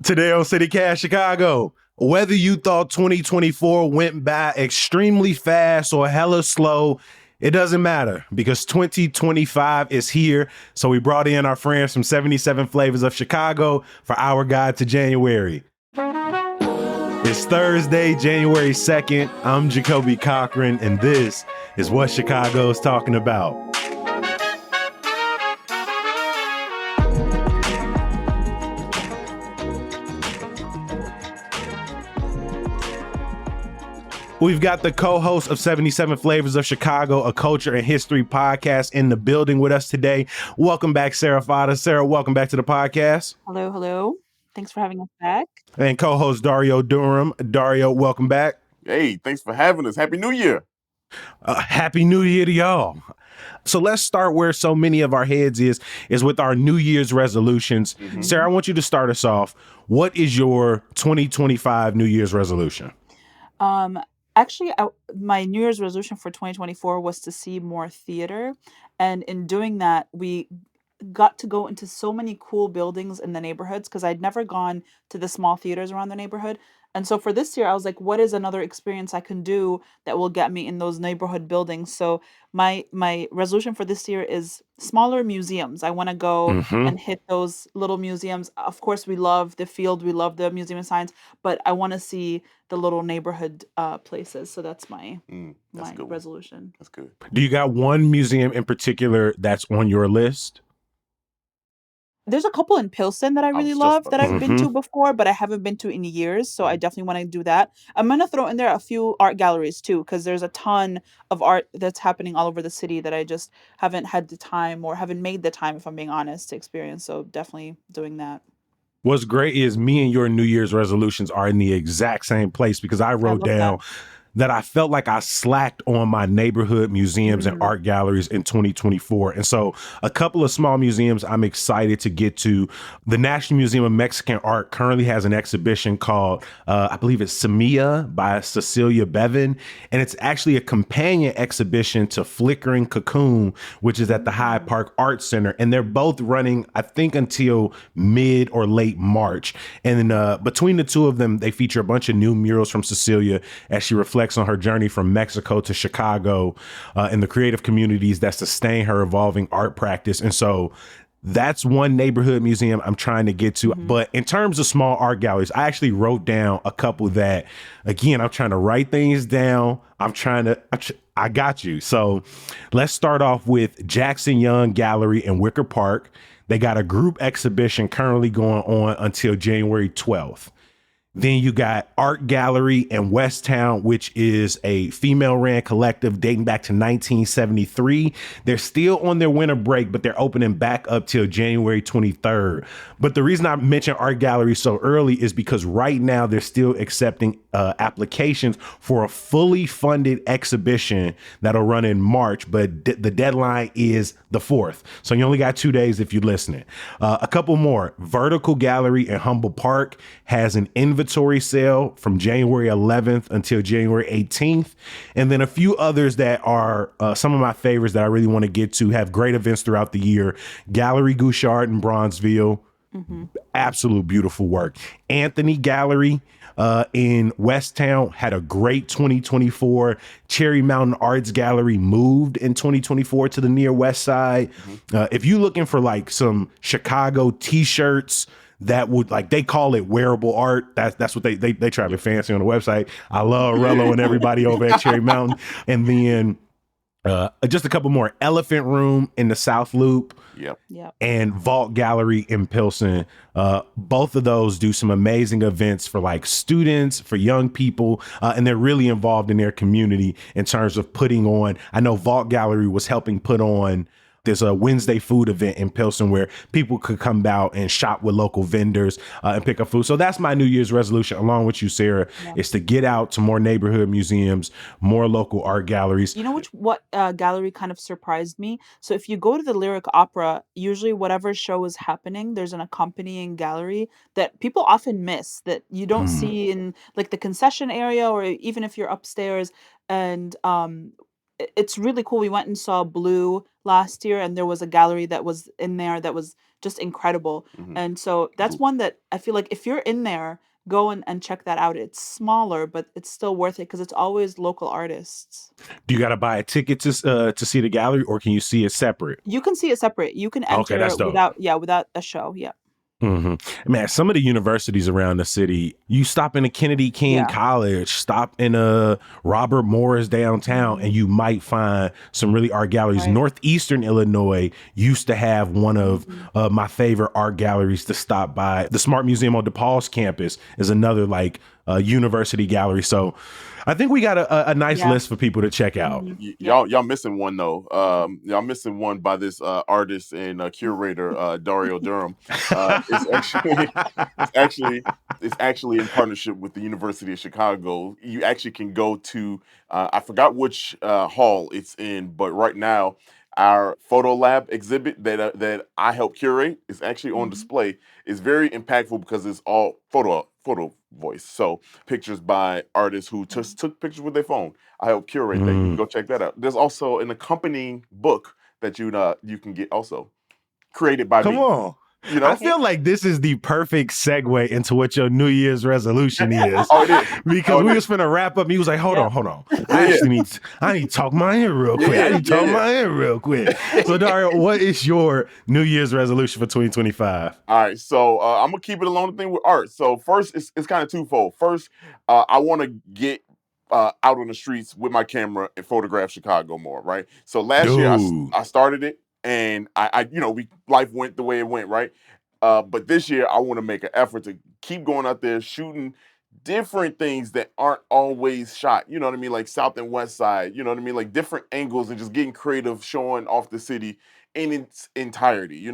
Today on CityCast Chicago, whether you thought 2024 went by extremely fast or hella slow, it doesn't matter because 2025 is here. So we brought in our friends from 77 Flavors of Chicago for our guide to January. It's Thursday, January 2nd. I'm Jacoby Cochran, and this is what Chicago's talking about. We've got the co-host of 77 Flavors of Chicago, a culture and history podcast, in the building with us today. Welcome back, Sarah Fada. Sarah, welcome back to the podcast. Hello, hello. Thanks for having us back. And co-host Dario Durham. Dario, welcome back. Hey, thanks for having us. Happy New Year. Happy New Year to y'all. So let's start where so many of our heads is with our New Year's resolutions. Sarah, I want you to start us off. What is your 2025 New Year's resolution? Actually, my New Year's resolution for 2024 was to see more theater. And in doing that, we got to go into so many cool buildings in the neighborhoods because I'd never gone to the small theaters around the neighborhood. And so for this year, I was like, what is another experience I can do that will get me in those neighborhood buildings? So my resolution for this year is smaller museums. I want to go and hit those little museums. Of course, we love the field, we love the Museum of Science, but I want to see the little neighborhood places. So that's my Good. resolution. That's good. Do you got one museum in particular that's on your list? There's a couple in Pilsen that I really just love about that to I've been to before, but I haven't been to in years, so I definitely want to do that. I'm gonna throw in there a few art galleries too, because there's a ton of art that's happening all over the city that I just haven't had the time or haven't made the time, if I'm being honest, to experience. So definitely doing that. What's great is me and your New Year's resolutions are in the exact same place because I wrote love that. down that I felt like I slacked on my neighborhood museums and art galleries in 2024. And so a couple of small museums I'm excited to get to. The National Museum of Mexican Art currently has an exhibition called, I believe it's Semilla by Cecilia Bevan. And it's actually a companion exhibition to Flickering Cocoon, which is at the Hyde Park Art Center. And they're both running, I think, until mid or late March. And then between the two of them, they feature a bunch of new murals from Cecilia as she reflects on her journey from Mexico to Chicago and the creative communities that sustain her evolving art practice. And so that's one neighborhood museum I'm trying to get to. But in terms of small art galleries, I actually wrote down a couple that, again, I'm trying to write things down. I got you. So let's start off with Jackson Young Gallery in Wicker Park. They got a group exhibition currently going on until January 12th. Then you got Art Gallery in Westtown, which is a female-ran collective dating back to 1973. They're still on their winter break, but they're opening back up till January 23rd. But the reason I mentioned Art Gallery so early is because right now they're still accepting applications for a fully funded exhibition that'll run in March, but the deadline is the 4th. So you only got 2 days if you're listening. A couple more. Vertical Gallery in Humble Park has an inventory sale from January 11th until January 18th. And then a few others that are some of my favorites that I really want to get to have great events throughout the year. Gallery Gouchard in Bronzeville. Absolute beautiful work. Anthony Gallery in Westtown had a great 2024. Cherry Mountain Arts Gallery moved in 2024 to the near west side. If you're looking for like some Chicago t-shirts that would, like, they call it wearable art. That's what they try to be fancy on the website. I love Rello and everybody over at Cherry Mountain. And then just a couple more. Elephant Room in the South Loop. Yep. And Vault Gallery in Pilsen. Both of those do some amazing events for like students, for young people, and they're really involved in their community in terms of putting on. I know Vault Gallery was helping put on There's a Wednesday food event in Pilsen where people could come out and shop with local vendors and pick up food. So that's my New Year's resolution, along with you, Sarah, is to get out to more neighborhood museums, more local art galleries. You know what gallery kind of surprised me? So if you go to the Lyric Opera, usually whatever show is happening, there's an accompanying gallery that people often miss that you don't see in like the concession area or even if you're upstairs. And it's really cool. We went and saw Blue last year, and there was a gallery that was in there that was just incredible. Mhm. And so that's one that I feel like if you're in there, go and check that out. It's smaller, but it's still worth it because it's always local artists. Do you got to buy a ticket to see the gallery, or can you see it separate? You can see it separate. You can Okay, enter that's dope. without a show. Yeah. Man, some of the universities around the city, you stop in a Kennedy King Yeah. College, stop in a Robert Morris downtown, and you might find some really art galleries. Right. Northeastern Illinois used to have one of my favorite art galleries to stop by. The Smart Museum on DePaul's campus is another like university gallery. So I think we got a nice list for people to check out. Y'all missing one though. Y'all missing one by this artist and curator Dario Durham. It's actually in partnership with the University of Chicago. You actually can go to I forgot which hall it's in, but right now our photo lab exhibit that I help curate is actually on display. It's very impactful because it's all photo voice. So pictures by artists who just took pictures with their phone. I help curate that. You can go check that out. There's also an accompanying book that you can get also created by Come me. on. You know? I feel like this is the perfect segue into what your New Year's resolution is. Oh, it is. Because we was finna wrap up. And he was like, hold on. I need to talk my hair real quick. I need to talk my hair real quick. So Dario, what is your New Year's resolution for 2025? All right, so I'm gonna keep it along the thing with art. So first, it's kind of twofold. First, I want to get out on the streets with my camera and photograph Chicago more. Right. So last year I started it, and I life went the way it went. Right. But this year I want to make an effort to keep going out there shooting different things that aren't always shot. You know what I mean? Like South and West Side. You know what I mean? Like different angles and just getting creative, showing off the city in its entirety.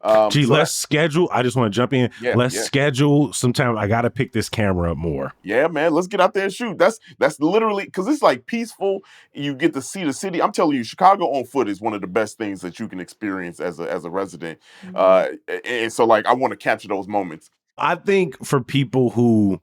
Let's schedule. I just want to jump in. Let's Yeah. schedule sometime. I got to pick this camera up more. Yeah, man. Let's get out there and shoot. That's literally because it's like peaceful. You get to see the city. I'm telling you, Chicago on foot is one of the best things that you can experience as a resident. And so, like, I want to capture those moments. I think for people who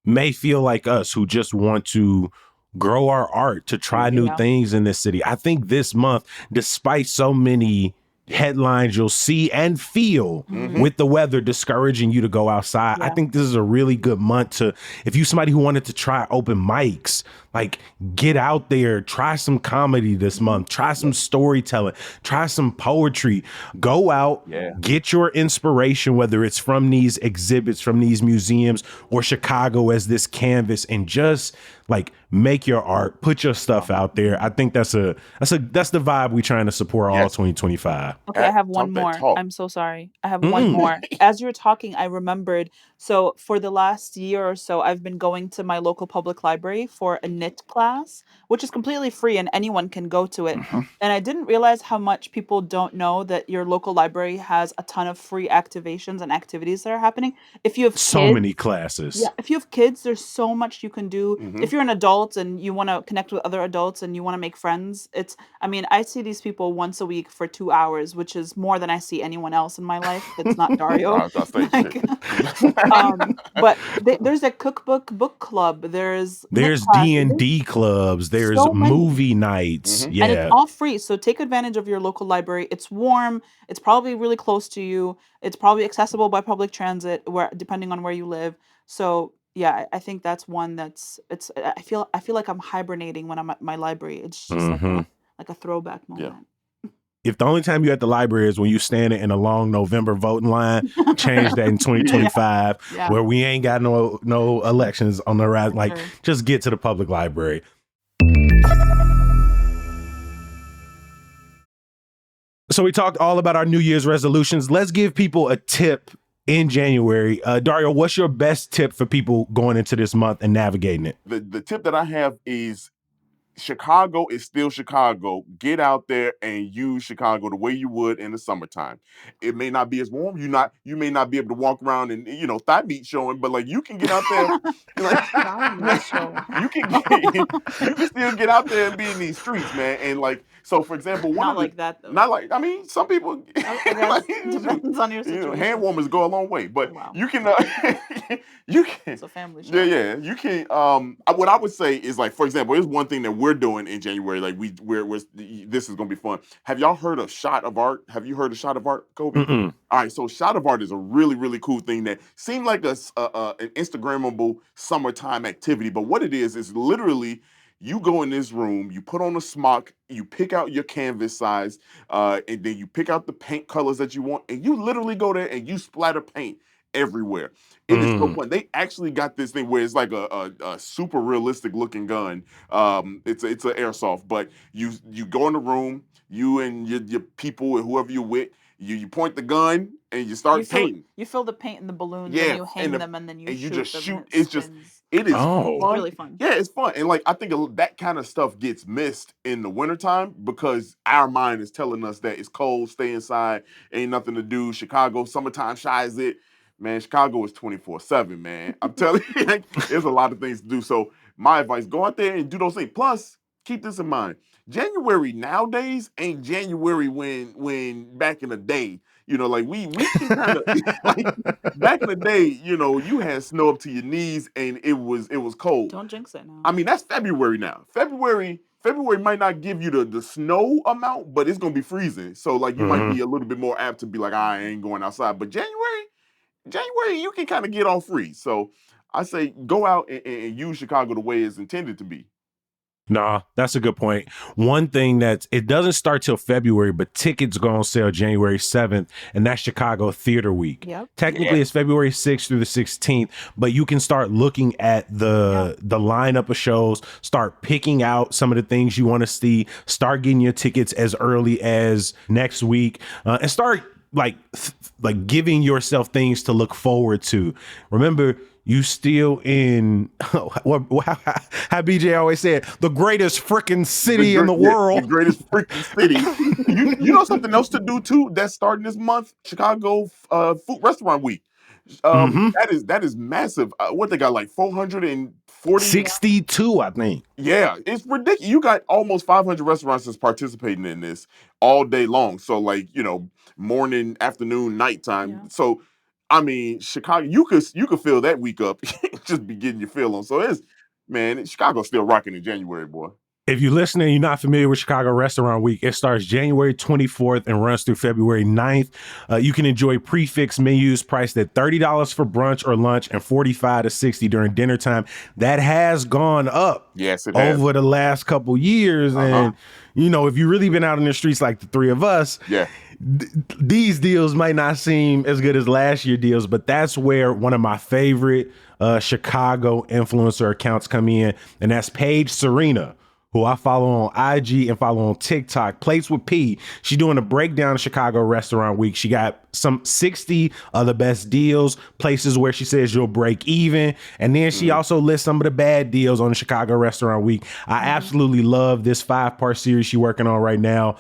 may feel like us, who just want to grow our art, to try new things in this city, I think this month, despite so many headlines you'll see and feel with the weather discouraging you to go outside, I think this is a really good month to, if you somebody who wanted to try open mics, like get out there, try some comedy this month, try some storytelling, try some poetry, go out, get your inspiration, whether it's from these exhibits, from these museums, or Chicago as this canvas, and just like make your art, put your stuff out there. I think that's the vibe we're trying to support all 2025. Okay, I have one more. I'm so sorry. I have one more. As you were talking, I remembered. So for the last year or so, I've been going to my local public library for a knit class, which is completely free and anyone can go to it. And I didn't realize how much people don't know that your local library has a ton of free activations and activities that are happening. If you have so many classes. Yeah, if you have kids, there's so much you can do. If you're an adult and you want to connect with other adults and you want to make friends, I see these people once a week for 2 hours, which is more than I see anyone else in my life. It's not Dario. But there's a cookbook book club. There's D&D clubs. There's movie nights. And it's all free. So take advantage of your local library. It's warm. It's probably really close to you. It's probably accessible by public transit, depending on where you live. So yeah, I think that's one I feel like I'm hibernating when I'm at my library. It's just like a throwback moment. If the only time you're at the library is when you standing in a long November voting line, change that in 2025, where we ain't got no elections on the rise. Like, just get to the public library. So we talked all about our New Year's resolutions. Let's give people a tip in January. Dario, what's your best tip for people going into this month and navigating it? The tip that I have is Chicago is still Chicago. Get out there and use Chicago the way you would in the summertime. It may not be as warm. You may not be able to walk around and thigh meat showing, but like you can get out there. You can still get out there and be in these streets, man. And like so, for example, I mean, some people depends on your situation. Hand warmers go a long way, but you can. You can. It's a family show. Yeah. You can. What I would say is like, for example, here's one thing that we're doing in January, like we're this is gonna be fun. Have y'all heard of Shot of Art? Have you heard of Shot of Art, Kobe? Mm-mm. All right, so Shot of Art is a really, really cool thing that seemed like an Instagrammable summertime activity. But what it is literally you go in this room, you put on a smock, you pick out your canvas size, and then you pick out the paint colors that you want, and you literally go there and you splatter paint everywhere. It is so fun. They actually got this thing where it's like a super realistic looking gun. It's an airsoft, but you go in the room, you and your people and whoever you're with, you point the gun and you start painting. You fill the paint in the balloons and Yeah, you hang them and then you and you shoot just them and shoot. it It's just spins. it is Oh. It's fun. really fun. Yeah, it's fun. And like I think that kind of stuff gets missed in the wintertime because our mind is telling us that it's cold, stay inside, ain't nothing to do. Chicago, summertime shy is it. Man, Chicago is 24/7, man. I'm telling you, like, there's a lot of things to do. So my advice, go out there and do those things. Plus, keep this in mind. January nowadays ain't January when back in the day, like we can kind of like back in the day, you had snow up to your knees and it was cold. Don't jinx it now. I mean, that's February now. February might not give you the snow amount, but it's gonna be freezing. So like you might be a little bit more apt to be like, I ain't going outside. But January, you can kind of get off free. So I say go out and use Chicago the way it's intended to be. Nah, that's a good point. One thing it doesn't start till February, but tickets go on sale January 7th, and that's Chicago Theater Week. Yep. Technically, it's February 6th through the 16th, but you can start looking at the lineup of shows, start picking out some of the things you want to see, start getting your tickets as early as next week, and start like giving yourself things to look forward to. Remember, you still in how BJ always said, the greatest freaking city in the world. The greatest freaking city. you know something else to do too that's starting this month? Chicago Food Restaurant Week. That is massive. What they got, like 440 62, I think. Yeah, it's ridiculous. You got almost 500 restaurants that's participating in this all day long. So like, morning, afternoon, nighttime. Yeah. So I mean, Chicago, you could fill that week up, just be getting your fill on. So Chicago's still rocking in January, boy. If you're listening, you're not familiar with Chicago Restaurant Week, it starts January 24th and runs through February 9th. You can enjoy prefix menus priced at $30 for brunch or lunch and $45 to $60 during dinner time. That has gone up Yes, it has. over the last couple years. And, if you've really been out in the streets like the three of us, these deals might not seem as good as last year deals, but that's where one of my favorite Chicago influencer accounts come in, and that's Paige Serena, who I follow on IG and follow on TikTok, Plates with P. She's doing a breakdown of Chicago Restaurant Week. She got some 60 of the best deals, places where she says you'll break even. And then she also lists some of the bad deals on the Chicago Restaurant Week. I absolutely love this 5-part series she's working on right now.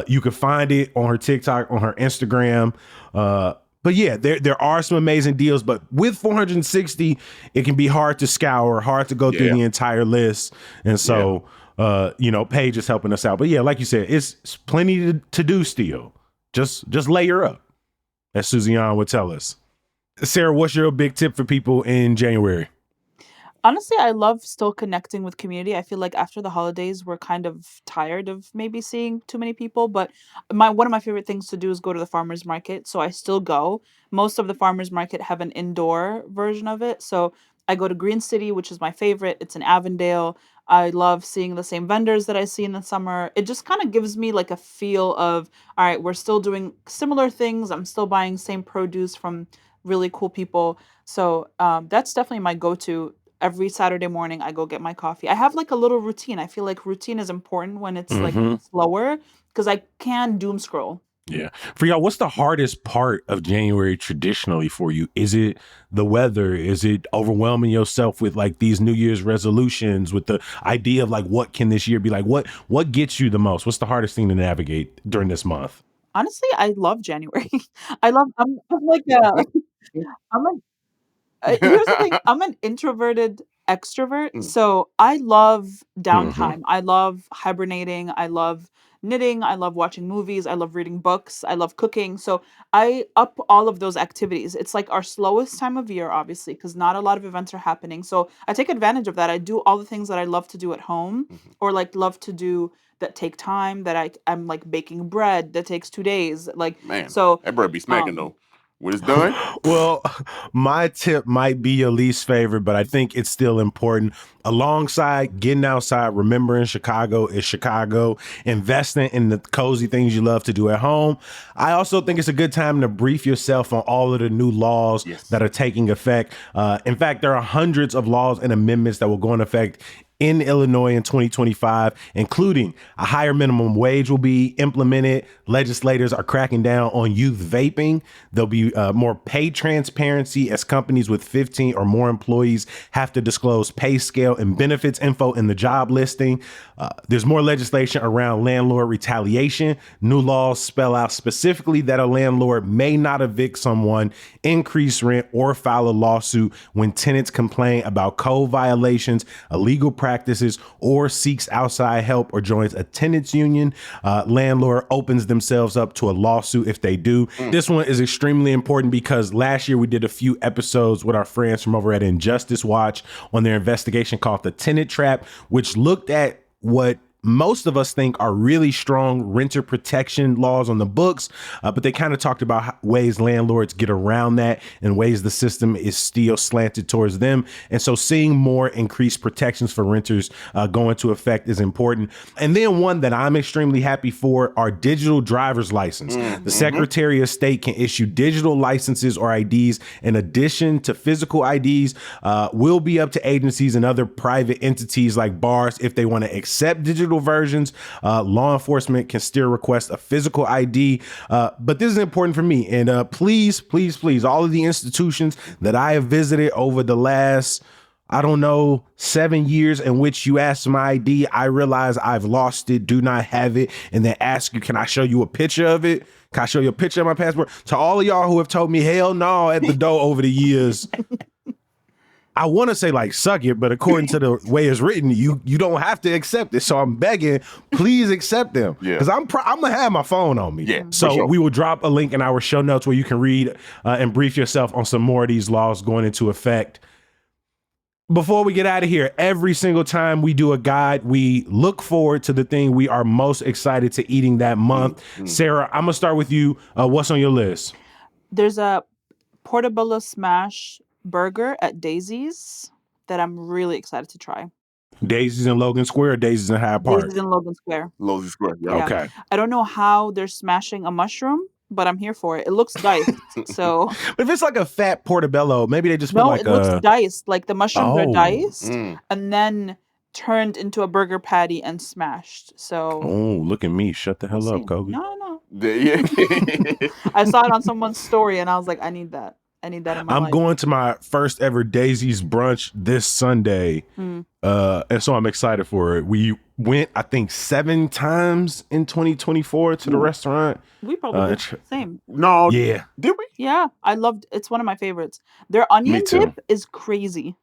You can find it on her TikTok, on her Instagram. But yeah, there are some amazing deals, but with 460, it can be hard to scour, hard to go through the entire list. And so, Paige is helping us out. But yeah, like you said, it's plenty to do still. Just layer up, as Suzanne would tell us. Sarah, what's your big tip for people in January? Honestly, I love still connecting with community. I feel like after the holidays, we're kind of tired of maybe seeing too many people. But one of my favorite things to do is go to the farmers market. So I still go. Most of the farmers market have an indoor version of it. So I go to Green City, which is my favorite. It's in Avondale. I love seeing the same vendors that I see in the summer. It just kind of gives me like a feel of, all right, we're still doing similar things. I'm still buying same produce from really cool people. So that's definitely my go-to. Every Saturday morning, I go get my coffee. I have like a little routine. I feel like routine is important when it's like slower because I can doom scroll. Yeah. For y'all, what's the hardest part of January traditionally for you? Is it the weather? Is it overwhelming yourself with like these New Year's resolutions, with the idea of like, what can this year be like? What gets you the most? What's the hardest thing to navigate during this month? Honestly, I love January. I'm like I'm a here's the thing, I'm an introverted extrovert, so I love downtime. I love hibernating. I love knitting, I love watching movies, I love reading books, I love cooking. So I up all of those activities. It's like our slowest time of year, obviously, because not a lot of events are happening. So I take advantage of that. I do all the things that I love to do at home, or like love to do that take time. That I'm like baking bread that takes 2 days. Like Man, so, that bread be smacking though. When it's done, Well, my tip might be your least favorite, but I think it's still important. Alongside getting outside, remembering Chicago is Chicago, investing in the cozy things you love to do at home. I also think it's a good time to brief yourself on all of the new laws that are taking effect. In fact, there are hundreds of laws and amendments that will go into effect in Illinois in 2025, including a higher minimum wage will be implemented. Legislators are cracking down on youth vaping. There'll be more pay transparency as companies with 15 or more employees have to disclose pay scale and benefits info in the job listing. There's more legislation around landlord retaliation. New laws spell out specifically that a landlord may not evict someone, increase rent, or file a lawsuit when tenants complain about code violations, illegal practices, or seeks outside help or joins a tenants union. Landlord opens themselves up to a lawsuit if they do. This one is extremely important because last year we did a few episodes with our friends from over at Injustice Watch on their investigation called The Tenant Trap, which looked at what most of us think are really strong renter protection laws on the books, but they kind of talked about ways landlords get around that and ways the system is still slanted towards them. And so seeing more increased protections for renters go into effect is important. And then one that I'm extremely happy for are digital driver's license. The Secretary of State can issue digital licenses or IDs in addition to physical IDs. Will be up to agencies and other private entities like bars if they want to accept digital versions. Law enforcement can still request a physical ID. But this is important for me. And please, all of the institutions that I have visited over the last, 7 years in which you asked my ID, I realize I've lost it, do not have it, and then ask you, can I show you a picture of it? Can I show you a picture of my passport? To all of y'all who have told me, hell no, at the door over the years, I want to say like suck it, but according to the way it's written, you don't have to accept it. So I'm begging, please accept them. Because I'm gonna have my phone on me. Yeah, so we will drop a link in our show notes where you can read and brief yourself on some more of these laws going into effect. Before we get out of here, every single time we do a guide, we look forward to the thing we are most excited to eating that month. Sarah, I'm gonna start with you. What's on your list? There's a portobello smash burger at Daisy's that I'm really excited to try. Daisies in Logan Square or Daisies in Hyde Park? Daisy's in Logan Square. Logan Square. Yeah. Okay. I don't know how they're smashing a mushroom, but I'm here for it. It looks diced. So But if it's like a fat portobello, maybe they just put no, like it looks diced. Like the mushrooms are diced Mm. and then turned into a burger patty and smashed. So Oh, look at me. Shut the hell we'll up, see. Kobe. No. Yeah. I saw it on someone's story and I was like, I need that. I need that in my I'm life. going to my first ever Daisy's brunch this Sunday. And so I'm excited for it. We went, I think, 7 times in 2024 to the restaurant. We probably did. Same. No. Yeah. Did we? Yeah, I loved it's one of my favorites. Their onion too. dip is crazy.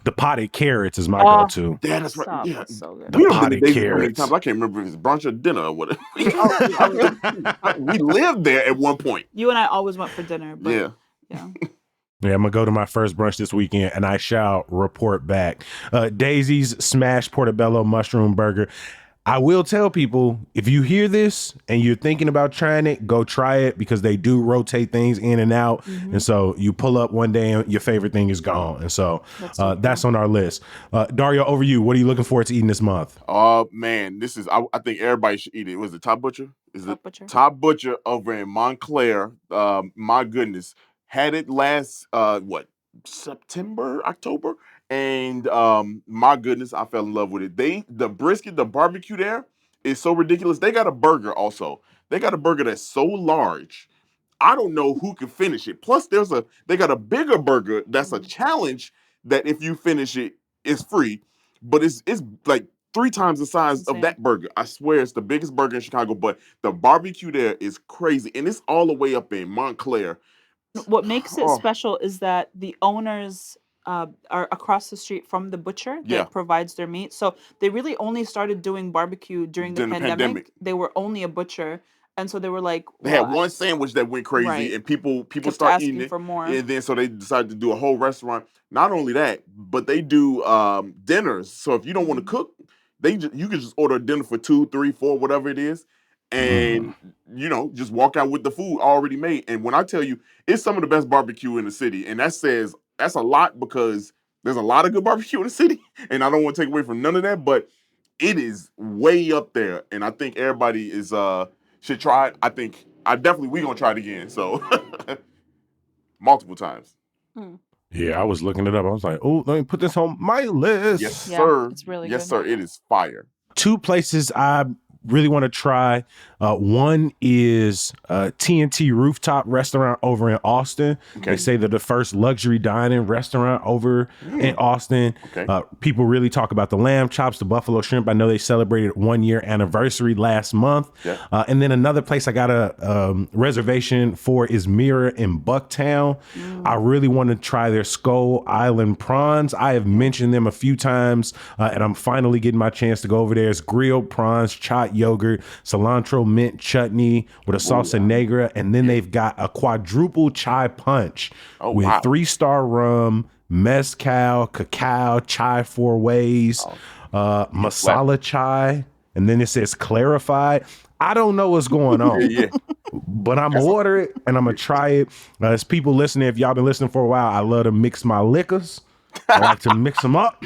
The potted carrots is my go-to. Yeah, that's right. Stop, Yeah. that's so good. The We done been potted to Daisy so many carrots. times. I can't remember if it's brunch or dinner or whatever. We lived there at one point. You and I always went for dinner, but Yeah. yeah. Yeah, I'm gonna go to my first brunch this weekend, and I shall report back. Daisy's smashed portobello mushroom burger. I will tell people, if you hear this and you're thinking about trying it, go try it because they do rotate things in and out. And so you pull up one day and your favorite thing is gone. And so that's on our list. Dario, over you. What are you looking forward to eating this month? Man, this is, I think everybody should eat it. Was it Top Butcher? Is Top it Butcher. Top Butcher over in Montclair? My goodness. Had it last, September, October? And my goodness, I fell in love with it. The brisket, the barbecue there is so ridiculous. They got a burger also. They got a burger that's so large. I don't know who can finish it. Plus, they got a bigger burger that's a challenge that if you finish it, it's free. But it's like 3 times the size of that burger. I swear it's the biggest burger in Chicago, but the barbecue there is crazy. And it's all the way up in Montclair. What makes it special is that the owners are across the street from the butcher Yeah. that provides their meat. So they really only started doing barbecue during the During the pandemic. pandemic. They were only a butcher, and so they were like, They well, had one sandwich that went crazy, Right. and people kept start eating asking it, for more. and then so they decided to do a whole restaurant. Not only that, but they do dinners. So if you don't want to cook, you can just order a dinner for 2, 3, 4, whatever it is, and just walk out with the food already made. And when I tell you, it's some of the best barbecue in the city, and that's a lot because there's a lot of good barbecue in the city, and I don't want to take away from none of that, but it is way up there, and I think everybody should try it. We're gonna try it again. So multiple times. Yeah, I was looking it up. I was like, oh, let me put this on my list. Yes, sir. It's really yes, good. sir. It is fire. 2 places I really want to try. One is TNT Rooftop Restaurant over in Austin. Okay. They say they're the first luxury dining restaurant over in Austin. Okay. People really talk about the lamb chops, the buffalo shrimp. I know they celebrated 1-year anniversary last month. Yeah. And then another place I got a reservation for is Mirror in Bucktown. I really want to try their Skull Island prawns. I have mentioned them a few times, and I'm finally getting my chance to go over there. It's grilled prawns, chopped yogurt, cilantro mint chutney with a salsa negra, and then they've got a quadruple chai punch with 3-star rum, mezcal, cacao, chai 4 ways, masala chai, and then it says clarified. I don't know what's going on. But I'm gonna order it and I'm gonna try it. As people listening, if y'all been listening for a while, I love to mix my liquors. I like to mix them up.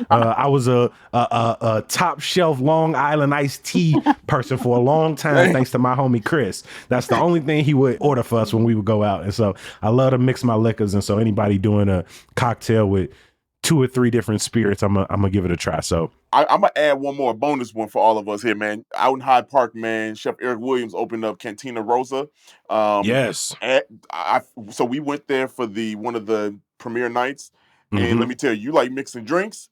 I was a top shelf Long Island iced tea person for a long time, thanks to my homie Chris. That's the only thing he would order for us when we would go out. And so I love to mix my liquors. And so anybody doing a cocktail with 2 or 3 different spirits, I'm gonna give it a try. So I'm gonna add one more bonus one for all of us here, man. Out in Hyde Park, man, Chef Eric Williams opened up Cantina Rosa. Yes. So we went there for one of the premiere nights. And let me tell you, you like mixing drinks?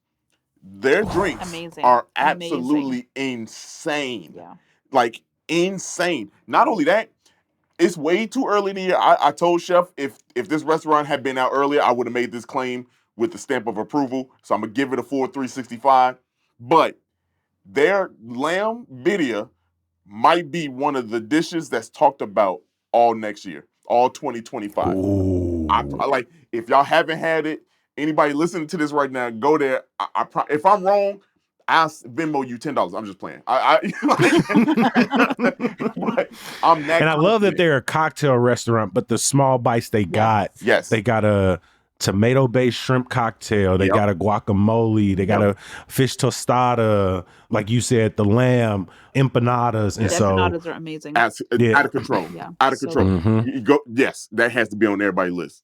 Their drinks are absolutely insane. Yeah. Like insane. Not only that, it's way too early in the year. I told Chef if this restaurant had been out earlier, I would have made this claim with the stamp of approval. So I'm gonna give it a full 365. But their lamb birria might be one of the dishes that's talked about all next year, all 2025. I like, if y'all haven't had it, anybody listening to this right now, go there. If I'm wrong, I'll Venmo you $10. I'm just playing. I'm that. And I love that they're a cocktail restaurant, but the small bites they got. Yes. They got a tomato-based shrimp cocktail. They got a guacamole. They got a fish tostada. Like you said, the lamb empanadas. And empanadas are amazing. Out of control. Yeah. Out of control. You go. Yes, that has to be on everybody's list.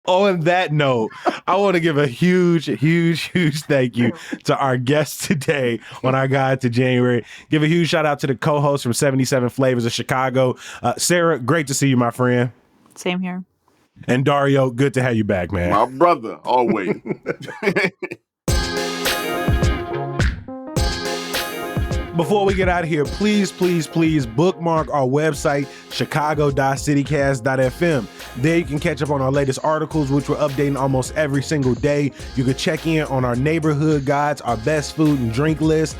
On that note, I want to give a huge thank you to our guest today on our guide to January. Give a huge shout out to the co-host from 77 Flavors of Chicago. Sarah, great to see you, my friend. Same here. And Dario, good to have you back, man. My brother, always. Before we get out of here, please bookmark our website, chicago.citycast.fm. There you can catch up on our latest articles, which we're updating almost every single day. You can check in on our neighborhood guides, our best food and drink list.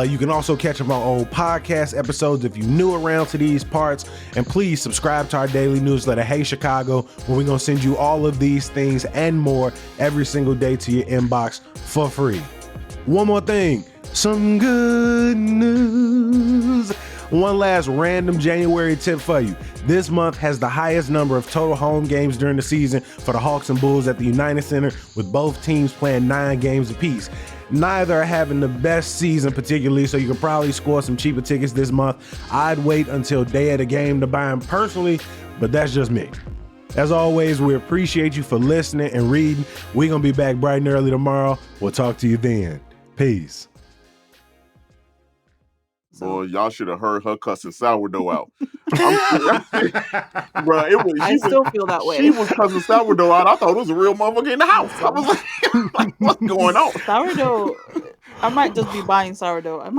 You can also catch up on old podcast episodes if you're new around to these parts. And please subscribe to our daily newsletter, Hey Chicago, where we're going to send you all of these things and more every single day to your inbox for free. One more thing. Some good news. One last random January tip for you. This month has the highest number of total home games during the season for the Hawks and Bulls at the United Center, with both teams playing 9 games apiece. Neither are having the best season particularly, so you can probably score some cheaper tickets this month. I'd wait until day of the game to buy them personally, but that's just me. As always, we appreciate you for listening and reading. We're going to be back bright and early tomorrow. We'll talk to you then. Peace. Boy, y'all should have heard her cussing sourdough out. Bro, I still feel that way. She was cussing sourdough out. I thought it was a real motherfucker in the house. I was like what's going on? Sourdough. I might just be buying sourdough.